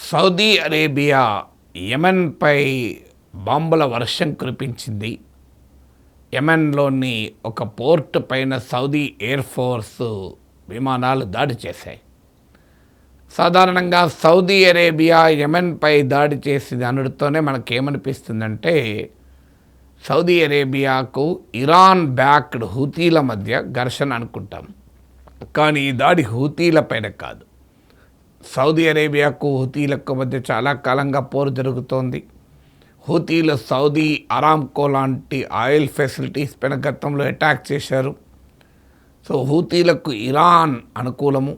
Saudi Arabia యెమెన్పై బాంబుల వర్షం కురిపించింది. యెమెన్లోని ఒక పోర్ట్ పైన సౌదీ ఎయిర్ ఫోర్స్ విమానాలు దాడి చేశాయి. సాధారణంగా సౌదీ అరేబియా యెమెన్పై దాడి చేసింది అనడంతోనే మనకేమనిపిస్తుందంటే సౌదీ అరేబియాకు ఇరాన్ బ్యాక్డ్ హూతీల మధ్య ఘర్షణ అనుకుంటాం. కానీ ఈ దాడి హూతీల పైన కాదు. సౌదీ అరేబియాకు హూతీలకు మధ్య చాలా కాలంగా పోరు జరుగుతోంది. హూతీలు సౌదీ అరామ్కో లాంటి ఆయిల్ ఫెసిలిటీస్ పైన గతంలో అటాక్ చేశారు. సో హూతీలకు ఇరాన్ అనుకూలము.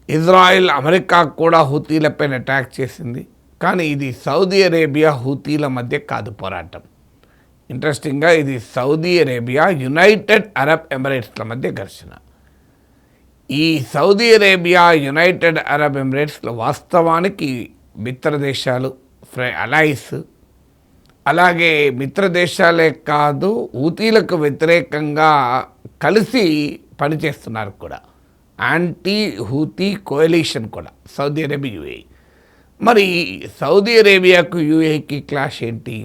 ఇజ్రాయెల్ అమెరికా కూడా హూతీలపైన అటాక్ చేసింది. కానీ ఇది సౌదీ అరేబియా హూతీల మధ్య కాదు పోరాటం. ఇంట్రెస్టింగ్గా ఇది సౌదీ అరేబియా యునైటెడ్ అరబ్ ఎమిరేట్స్ల మధ్య ఘర్షణ. ఈ సౌదీ అరేబియా యునైటెడ్ అరబ్ ఎమిరేట్స్లో వాస్తవానికి మిత్రదేశాలు అలైస్, అలాగే మిత్రదేశాలే కాదు హూతీలకు వ్యతిరేకంగా కలిసి పనిచేస్తున్నారు కూడా. యాంటీ హూతీ కోయలిషన్ కూడా సౌదీ అరేబియా యూఏఈ. మరి సౌదీ అరేబియాకు యూఏఈకి క్లాష్ ఏంటి?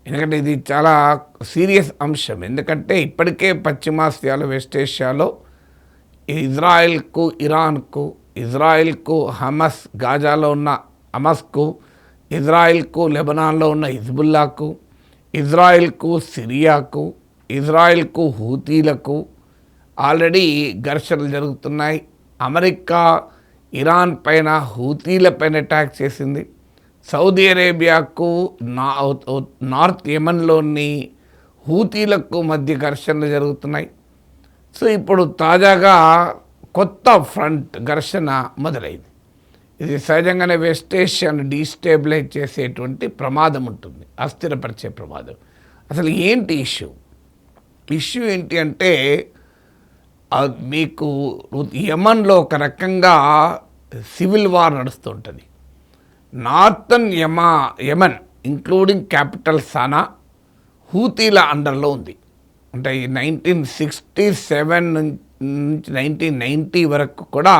ఎందుకంటే ఇది చాలా సీరియస్ అంశం. ఎందుకంటే ఇప్పటికే పశ్చిమాసియాలో వెస్ట్ ఏషియాలో ఇజ్రాయెల్కు ఇరాన్కు, ఇజ్రాయెల్కు హమస్ గాజాలో ఉన్న హమస్కు, ఇజ్రాయెల్కు లెబనాన్లో ఉన్న హిజ్బుల్లాకు, ఇజ్రాయెల్కు సిరియాకు, ఇజ్రాయెల్కు హూతీలకు ఆల్రెడీ ఘర్షణలు జరుగుతున్నాయి. అమెరికా ఇరాన్ పైన హూతీలపైన అటాక్ చేసింది. సౌదీ అరేబియాకు నార్త్ యెమెన్లోని హూతీలకు మధ్య ఘర్షణలు జరుగుతున్నాయి. సో ఇప్పుడు తాజాగా కొత్త ఫ్రంట్ ఘర్షణ మొదలైంది. ఇది సహజంగానే వెస్ట్ ఏషియాను డీస్టేబిలైజ్ చేసేటువంటి ప్రమాదం ఉంటుంది, అస్థిరపరిచే ప్రమాదం. అసలు ఏంటి ఇష్యూ ఏంటి అంటే మీకు యెమెన్లో ఒక రకంగా సివిల్ వార్ నడుస్తుంటుంది. Northern Yemen including capital Sanaa హూతీల అండర్లో ఉంది. అంటే 1967 నుంచి 1990 వరకు కూడా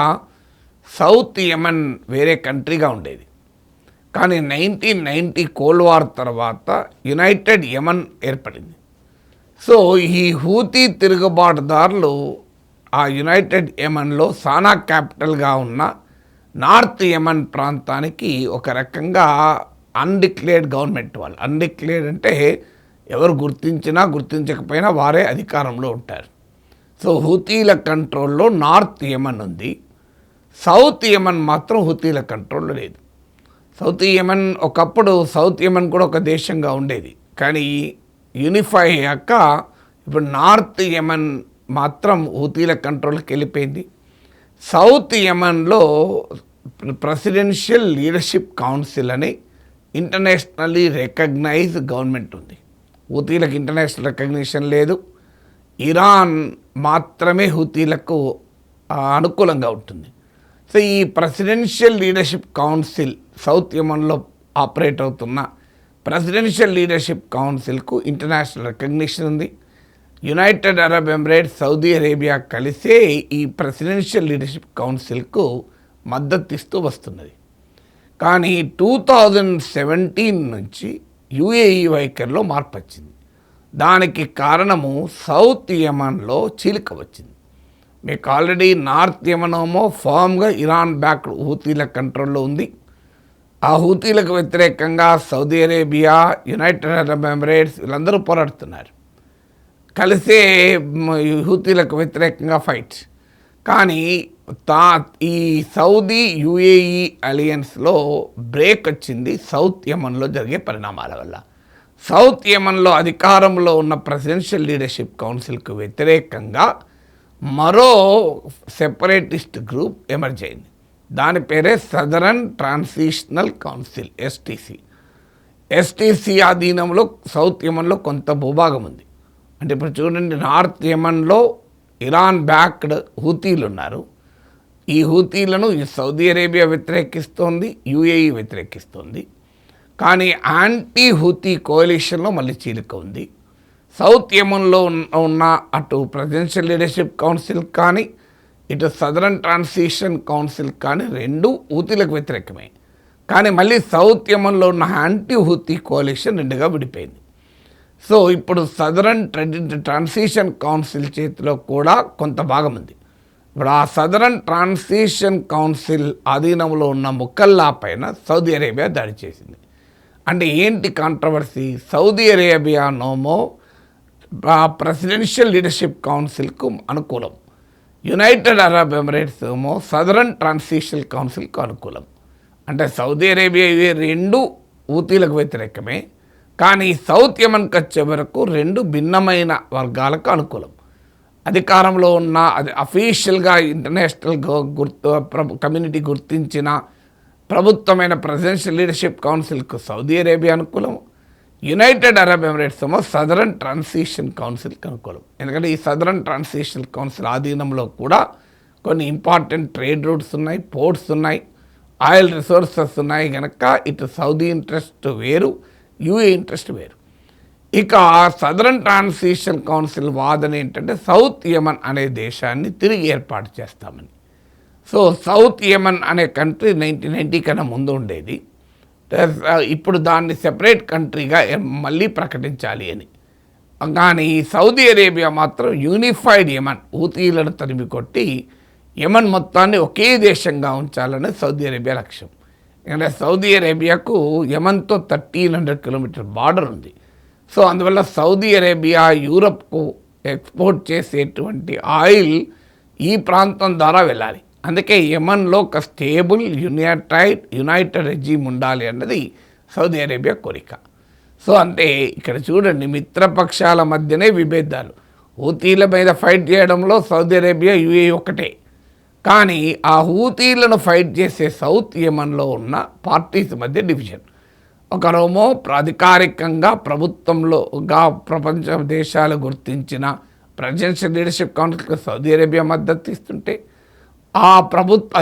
సౌత్ యెమెన్ వేరే కంట్రీగా ఉండేది. కానీ 1990 కోల్డ్ వార్ తర్వాత యునైటెడ్ యెమెన్ ఏర్పడింది. సో ఈ హూతీ తిరుగుబాటుదారులు ఆ యునైటెడ్ యెమెన్లో సానా క్యాపిటల్గా ఉన్న నార్త్ యెమెన్ ప్రాంతానికి ఒక రకంగా అన్డిక్లేర్డ్ గవర్నమెంట్ వాళ్ళు. అన్డిక్లేర్డ్ అంటే ఎవరు గుర్తించినా గుర్తించకపోయినా వారే అధికారంలో ఉంటారు. సో హూతీల కంట్రోల్లో నార్త్ యెమెన్ ఉంది. సౌత్ యెమెన్ మాత్రం హూతీల కంట్రోల్లో లేదు. ఒకప్పుడు సౌత్ యెమెన్ కూడా ఒక దేశంగా ఉండేది. కానీ యూనిఫై అయ్యాక ఇప్పుడు నార్త్ యెమెన్ మాత్రం హూతీల కంట్రోల్కి వెళ్ళిపోయింది. సౌత్ యెమెన్లో ప్రెసిడెన్షియల్ లీడర్షిప్ కౌన్సిల్ అని ఇంటర్నేషనల్లీ రికగ్నైజ్డ్ గవర్నమెంట్ ఉంది. హూతీలకు ఇంటర్నేషనల్ రికగ్నిషన్ లేదు. ఇరాన్ మాత్రమే హూతీలకు అనుకూలంగా ఉంటుంది. సో ఈ ప్రెసిడెన్షియల్ లీడర్షిప్ కౌన్సిల్ సౌత్ యెమెన్లో ఆపరేట్ అవుతున్న ప్రెసిడెన్షియల్ లీడర్షిప్ కౌన్సిల్కు ఇంటర్నేషనల్ రికగ్నిషన్ ఉంది. United Arab Emirates, Saudi Arabia కలిసే ఈ ప్రెసిడెన్షియల్ లీడర్షిప్ కౌన్సిల్కు మద్దతు ఇస్తూ వస్తున్నది. కానీ 2017 నుంచి యుఏఈ వైఖరిలో మార్పు వచ్చింది. దానికి కారణము సౌత్ యెమెన్లో చీలిక వచ్చింది. మీకు ఆల్రెడీ నార్త్ యెమెన్ ఏమో ఫామ్గా ఇరాన్ బ్యాక్డ్ హూతీల కంట్రోల్లో ఉంది. ఆ హూతీలకు వ్యతిరేకంగా Saudi Arabia, United Arab Emirates వీళ్ళందరూ పోరాడుతున్నారు. కలిసే హూతీలకు వ్యతిరేకంగా ఫైట్స్. కానీ ఈ సౌదీ యుఏఈ అలయన్స్లో బ్రేక్ వచ్చింది సౌత్ యెమెన్లో జరిగే పరిణామాల వల్ల. సౌత్ యెమెన్లో అధికారంలో ఉన్న ప్రెసిడెన్షియల్ లీడర్షిప్ కౌన్సిల్కు వ్యతిరేకంగా మరో సెపరేటిస్ట్ గ్రూప్ ఎమర్జ్ అయింది. దాని పేరే సదరన్ ట్రాన్సిషనల్ కౌన్సిల్, ఎస్టీసీ అధీనంలో సౌత్ యెమెన్లో కొంత భూభాగం ఉంది. అంటే ఇప్పుడు చూడండి, నార్త్ యెమెన్లో ఇరాన్ బ్యాక్డ్ హూతీలు ఉన్నారు. ఈ హూతీలను సౌదీ అరేబియా వ్యతిరేకిస్తోంది, యుఏఈ వ్యతిరేకిస్తోంది. కానీ యాంటీ హూతీ కోalitionలో మళ్ళీ చీలిక ఉంది. సౌత్ యెమెన్లో ఉన్న అటు ప్రెసిడెన్షియల్ లీడర్షిప్ కౌన్సిల్ కానీ ఇటు సదరన్ ట్రాన్సిషన్ కౌన్సిల్ కానీ రెండు హూతీలకు వ్యతిరేకమే. కానీ మళ్ళీ సౌత్ యమన్లో ఉన్న యాంటీ హూతీ కోalition రెండుగా విడిపోయింది. సో ఇప్పుడు సదరన్ ట్రాన్సిషన్ కౌన్సిల్ చేతిలో కూడా కొంత భాగం ఉంది. ఇప్పుడు ఆ సదరన్ ట్రాన్సిషన్ కౌన్సిల్ ఆధీనంలో ఉన్న ముకల్లా పైన సౌదీ అరేబియా దాడి చేసింది. అంటే ఏంటి కాంట్రవర్సీ? సౌదీ అరేబియానేమో ప్రెసిడెన్షియల్ లీడర్షిప్ కౌన్సిల్కు అనుకూలం, యునైటెడ్ అరబ్ ఎమిరేట్స్ ఏమో సదరన్ ట్రాన్సిషన్ కౌన్సిల్కు అనుకూలం. అంటే సౌదీ అరేబియా ఇవి రెండు హూతీలకు వ్యతిరేకమే, కానీ సౌత్ యమన్కి వచ్చే వరకు రెండు భిన్నమైన వర్గాలకు అనుకూలం. అధికారంలో ఉన్న అది అఫీషియల్గా ఇంటర్నేషనల్ కమ్యూనిటీ గుర్తించిన ప్రభుత్వమైన ప్రెసిడెన్షియల్ లీడర్షిప్ కౌన్సిల్కు సౌదీ అరేబియా అనుకూలం, యునైటెడ్ అరబ్ ఎమిరేట్స్ ఏమో సదరన్ ట్రాన్సిషన్ కౌన్సిల్కి అనుకూలం. ఎందుకంటే ఈ సదరన్ ట్రాన్సిషన్ కౌన్సిల్ ఆధీనంలో కూడా కొన్ని ఇంపార్టెంట్ ట్రేడ్ రూట్స్ ఉన్నాయి, పోర్ట్స్ ఉన్నాయి, ఆయిల్ రిసోర్సెస్ ఉన్నాయి. కనుక ఇటు సౌదీ ఇంట్రెస్ట్ వేరు, యూఏ ఇంట్రెస్ట్ వేరు. ఇక సదరన్ ట్రాన్సిషన్ కౌన్సిల్ వాదన ఏంటంటే సౌత్ యమన్ అనే దేశాన్ని తిరిగి ఏర్పాటు చేస్తామని. సో సౌత్ యమన్ అనే కంట్రీ 1990 కన్నా ముందు ఉండేది, ఇప్పుడు దాన్ని సెపరేట్ కంట్రీగా మళ్ళీ ప్రకటించాలి అని. కానీ సౌదీ అరేబియా మాత్రం యూనిఫైడ్ యమన్, హూతీలను తరిమి కొట్టి యమన్ మొత్తాన్ని ఒకే దేశంగా ఉంచాలని సౌదీ అరేబియా లక్ష్యం. ఎందుకంటే సౌదీ అరేబియాకు యమన్తో 1300 కిలోమీటర్ బార్డర్ ఉంది. సో అందువల్ల సౌదీ అరేబియా యూరప్కు ఎక్స్పోర్ట్ చేసేటువంటి ఆయిల్ ఈ ప్రాంతం ద్వారా వెళ్ళాలి. అందుకే యమన్లో ఒక స్టేబుల్ యునైటెడ్ రెజీమ్ ఉండాలి అన్నది సౌదీ అరేబియా కోరిక. సో అంటే ఇక్కడ చూడండి, మిత్రపక్షాల మధ్యనే విభేదాలు. హూతీల మీద ఫైట్ చేయడంలో సౌదీ అరేబియా, యుఏఈ ఒకటే. కానీ ఆ హూతీలను ఫైట్ చేసే సౌత్ యమన్లో ఉన్న పార్టీస్ మధ్య డివిజన్. ఒకరేమో అధికారికంగా ప్రభుత్వంలోగా ప్రపంచ దేశాలు గుర్తించిన ప్రెసిడెన్షియల్ లీడర్షిప్ కౌన్సిల్కి సౌదీ అరేబియా మద్దతు ఇస్తుంటే, ఆ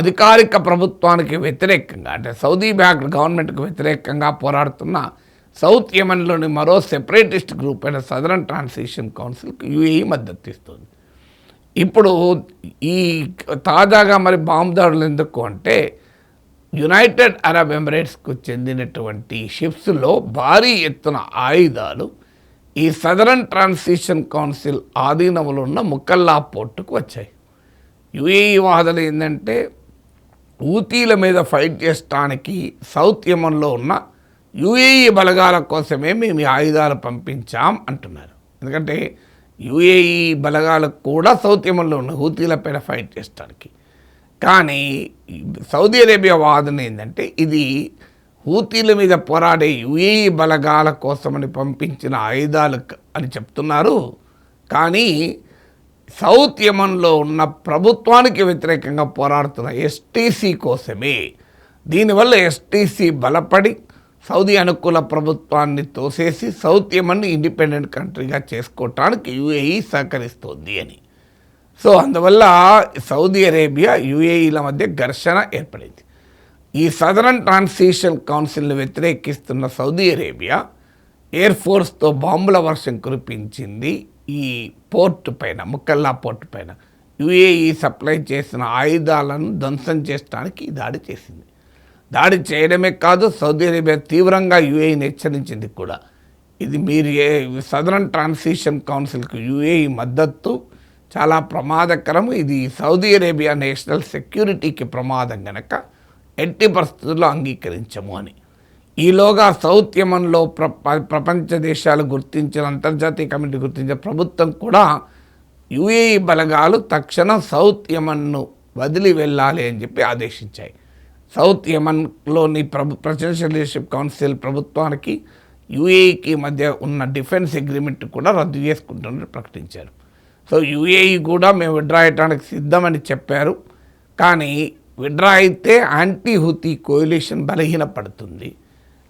అధికారిక ప్రభుత్వానికి వ్యతిరేకంగా అంటే సౌదీ బ్యాక్డ్ గవర్నమెంట్కి వ్యతిరేకంగా పోరాడుతున్న సౌత్ యమన్లోని మరో సెపరేటిస్ట్ గ్రూప్ అయిన సదరన్ ట్రాన్సిషన్ కౌన్సిల్కి యుఏఈ మద్దతు ఇస్తుంది. ఇప్పుడు ఈ తాజాగా మరి బాంబు దాడులు ఎందుకు అంటే, యునైటెడ్ అరబ్ ఎమిరేట్స్కు చెందినటువంటి షిప్స్లో భారీ ఎత్తున ఆయుధాలు ఈ సదరన్ ట్రాన్సిషన్ కౌన్సిల్ ఆధీనంలో ఉన్న ముకల్లా పోర్టుకు వచ్చాయి. యుఏఈ వాదన ఏంటంటే, హూతీల మీద ఫైట్ చేయడానికి సౌత్ యమన్లో ఉన్న యుఏఈ బలగాల కోసమే మేము ఈ ఆయుధాలు పంపించాం అంటున్నారు. ఎందుకంటే యుఏఈ బలగాలకు కూడా సౌత్ యమన్లో ఉన్న హూతీలపైన ఫైట్ చేయడానికి. కానీ సౌదీ అరేబియా వాదన ఏంటంటే, ఇది హూతీల మీద పోరాడే యుఏఈ బలగాల కోసమని పంపించిన ఆయుధాలు అని చెప్తున్నారు. కానీ సౌత్ యమన్లో ఉన్న ప్రభుత్వానికి వ్యతిరేకంగా పోరాడుతున్న ఎస్టీసీ కోసమే. దీనివల్ల ఎస్టీసీ బలపడి సౌదీ అనుకూల ప్రభుత్వాన్ని తోసేసి సౌత్ యమన్ని ఇండిపెండెంట్ కంట్రీగా చేసుకోవటానికి యుఏఈ సహకరిస్తోంది అని. సో అందువల్ల సౌదీ అరేబియా, యుఏఈల మధ్య ఘర్షణ ఏర్పడింది. ఈ సదరన్ ట్రాన్సిషన్ కౌన్సిల్ని వ్యతిరేకిస్తున్న సౌదీ అరేబియా ఎయిర్ ఫోర్స్తో బాంబుల వర్షం కురిపించింది ఈ పోర్టు పైన, ముకల్లా పోర్టు పైన. యుఏఈ సప్లై చేసిన ఆయుధాలను ధ్వంసం చేయడానికి దాడి చేసింది. దాడి చేయడమే కాదు, సౌదీ అరేబియా తీవ్రంగా యుఏఈని హెచ్చరించింది కూడా. ఇది మీరు సదరన్ ట్రాన్సిషన్ కౌన్సిల్కు యుఏఈ మద్దతు చాలా ప్రమాదకరం, ఇది సౌదీ అరేబియా నేషనల్ సెక్యూరిటీకి ప్రమాదం కనుక ఎట్టి పరిస్థితుల్లో అంగీకరించము అని. ఈలోగా సౌత్ యమన్లో ప్రపంచ దేశాలు గుర్తించిన, అంతర్జాతీయ కమిటీ గుర్తించిన ప్రభుత్వం కూడా యుఏఈ బలగాలు తక్షణం సౌత్ యమన్ను వదిలి వెళ్ళాలి అని చెప్పి ఆదేశించాయి. సౌత్ యమన్లోని ప్రెసిడెన్షియల్ లీడర్షిప్ కౌన్సిల్ ప్రభుత్వానికి యుఏఈకి మధ్య ఉన్న డిఫెన్స్ అగ్రిమెంట్ కూడా రద్దు చేసుకుంటున్నట్టు ప్రకటించారు. సో యుఏఈ కూడా మేము విత్డ్రా అయ్యడానికి సిద్ధమని చెప్పారు. కానీ విత్డ్రా అయితే యాంటీ హూతీ కోalition బలహీనపడుతుంది.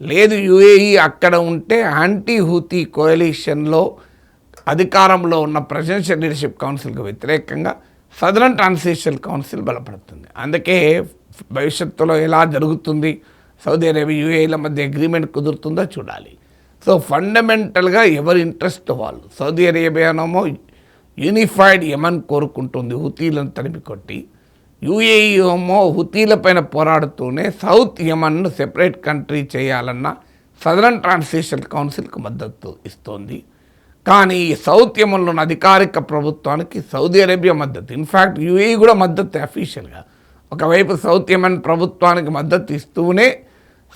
లేదు, యుఏఈ అక్కడ ఉంటే యాంటీ హూతీ కోalitionలో అధికారంలో ఉన్న ప్రెసిడెన్షియల్ లీడర్షిప్ కౌన్సిల్కి వ్యతిరేకంగా సదరన్ ట్రాన్సిషన్ కౌన్సిల్ బలపడుతుంది. అందుకే భవిష్యత్తులో ఎలా జరుగుతుంది, సౌదీ అరేబియా యుఏఈల మధ్య అగ్రిమెంట్ కుదురుతుందో చూడాలి. సో ఫండమెంటల్గా ఎవరి ఇంట్రెస్ట్ వాళ్ళు. సౌదీ అరేబియానేమో యూనిఫైడ్ యమన్ కోరుకుంటుంది హూతీలను తరిమి కొట్టి, యుఏఈ ఏమో హుతీలపైన పోరాడుతూనే సౌత్ యమన్ను సెపరేట్ కంట్రీ చేయాలన్న సదరన్ ట్రాన్సిషన్ కౌన్సిల్కి మద్దతు ఇస్తోంది. కానీ ఈ సౌత్ యమన్లోని అధికారిక ప్రభుత్వానికి సౌదీ అరేబియా మద్దతు, ఇన్ఫ్యాక్ట్ యుఏఈ కూడా మద్దతు అఫీషియల్గా. ఒకవైపు సౌత్ యమన్ ప్రభుత్వానికి మద్దతు ఇస్తూనే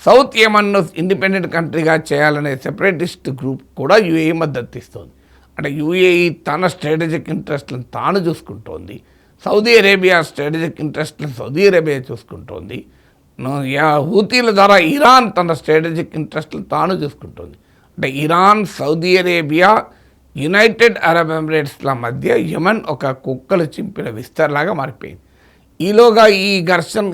సౌత్ యమన్ను ఇండిపెండెంట్ కంట్రీగా చేయాలనే సెపరేటిస్ట్ గ్రూప్ కూడా యుఏఈ మద్దతు ఇస్తోంది. అంటే యుఏఈ తన స్ట్రాటజిక్ ఇంట్రెస్ట్లను తాను చూసుకుంటోంది, సౌదీ అరేబియా స్ట్రాటజిక్ ఇంట్రెస్ట్లను సౌదీ అరేబియా చూసుకుంటోంది, హూతీల ద్వారా ఇరాన్ తన స్ట్రాటజిక్ ఇంట్రెస్ట్లను తాను చూసుకుంటోంది. అంటే Iran, Saudi Arabia, United Arab ఎమిరేట్స్ల మధ్య యమన్ ఒక కుక్కలు చింపిన విస్తరలాగా మారిపోయింది. ఈలోగా ఈ ఘర్షణ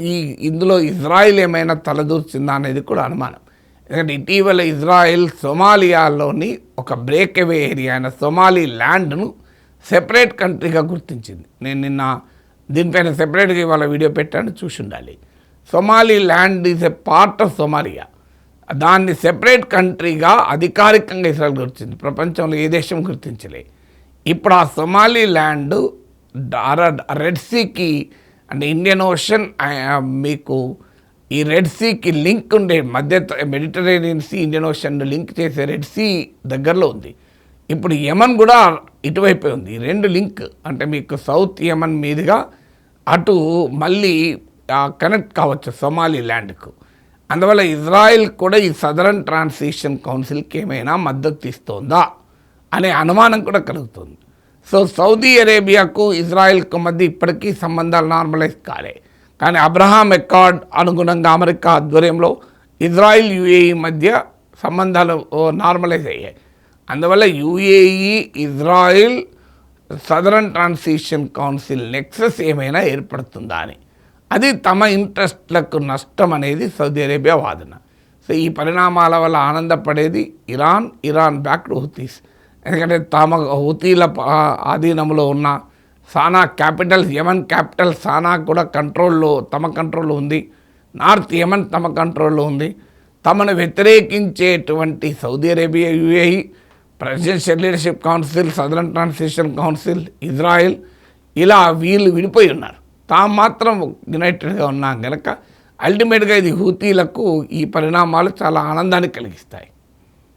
ఇందులో ఇజ్రాయిల్ ఏమైనా తలదూర్చిందా అనేది కూడా అనుమానం. ఎందుకంటే ఇటీవల ఇజ్రాయిల్ సొమాలియాలోని ఒక బ్రేక్అవే ఏరియా అయిన సొమాలి ల్యాండ్ను సెపరేట్ కంట్రీగా గుర్తించింది. నేను నిన్న దీనిపైన సెపరేట్గా ఇవాళ వీడియో పెట్టాను, చూసి ఉండాలి. Somali land is a part of Somalia. దాన్ని సెపరేట్ కంట్రీగా అధికారికంగా ఇజ్రాయెల్ గుర్తించింది, ప్రపంచంలో ఏ దేశం గుర్తించలే. ఇప్పుడు ఆ సొమాలి ల్యాండ్ రెడ్ సీకి అంటే ఇండియన్ ఓషన్ మీకు ఈ రెడ్ సీకి లింక్ ఉండే మధ్య Mediterranean sea, Indian ocean link చేసే రెడ్ సీ దగ్గరలో ఉంది. ఇప్పుడు యమన్ కూడా ఇటువైపే ఉంది. ఈ రెండు లింక్ అంటే మీకు సౌత్ యమన్ మీదుగా అటు మళ్ళీ కనెక్ట్ కావచ్చు సొమాలి ల్యాండ్కు. అందువల్ల ఇజ్రాయిల్ కూడా ఈ సదరన్ ట్రాన్సిషన్ కౌన్సిల్కి ఏమైనా మద్దతు ఇస్తోందా అనే అనుమానం కూడా కలుగుతుంది. సో సౌదీ అరేబియాకు ఇజ్రాయిల్కు మధ్య ఇప్పటికీ సంబంధాలు నార్మలైజ్ కాలే. కానీ అబ్రహాం అకార్డ్ అనుగుణంగా అమెరికా ఆధ్వర్యంలో ఇజ్రాయిల్ యుఏఈ మధ్య సంబంధాలు నార్మలైజ్ అయ్యాయి. అందువల్ల UAE, Israel, southern transition council nexus ఏమైనా ఏర్పడుతుందా అని, అది తమ ఇంట్రెస్ట్లకు నష్టం అనేది సౌదీ అరేబియా వాదన. సో ఈ పరిణామాల వల్ల ఆనందపడేది ఇరాన్ బ్యాక్డ్ హుతీస్. ఎందుకంటే తమ హుతీల ఆధీనంలో ఉన్న సానా క్యాపిటల్, యమన్ క్యాపిటల్ సానా కూడా తమ కంట్రోల్లో ఉంది. నార్త్ యమన్ తమ కంట్రోల్లో ఉంది. తమను వ్యతిరేకించేటువంటి Saudi Arabia, UAE, presidential leadership council, southern transition council, Israel ఇలా వీళ్ళు విడిపోయి ఉన్నారు. తాము మాత్రం యునైటెడ్గా ఉన్నాం కనుక అల్టిమేట్గా ఇది హూతీలకు ఈ పరిణామాలు చాలా ఆనందాన్ని కలిగిస్తాయి.